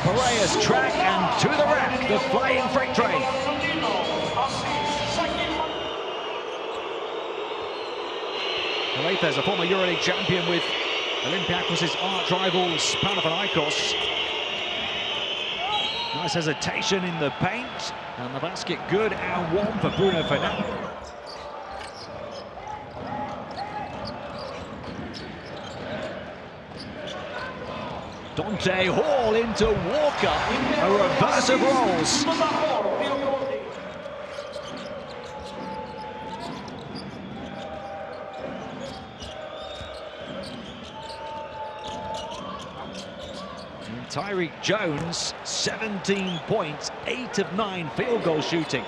the Piraeus track and to the rack, the flying freight train. Piraeus, a former EuroLeague champion with Olympiakos' arch rivals Panathinaikos. Nice hesitation in the paint, and the basket good and one for Bruno Fernandes. Dante Hall into Walker, a reverse of roles. And Tyreek Jones, 17 points, 8 of 9 field goal shooting.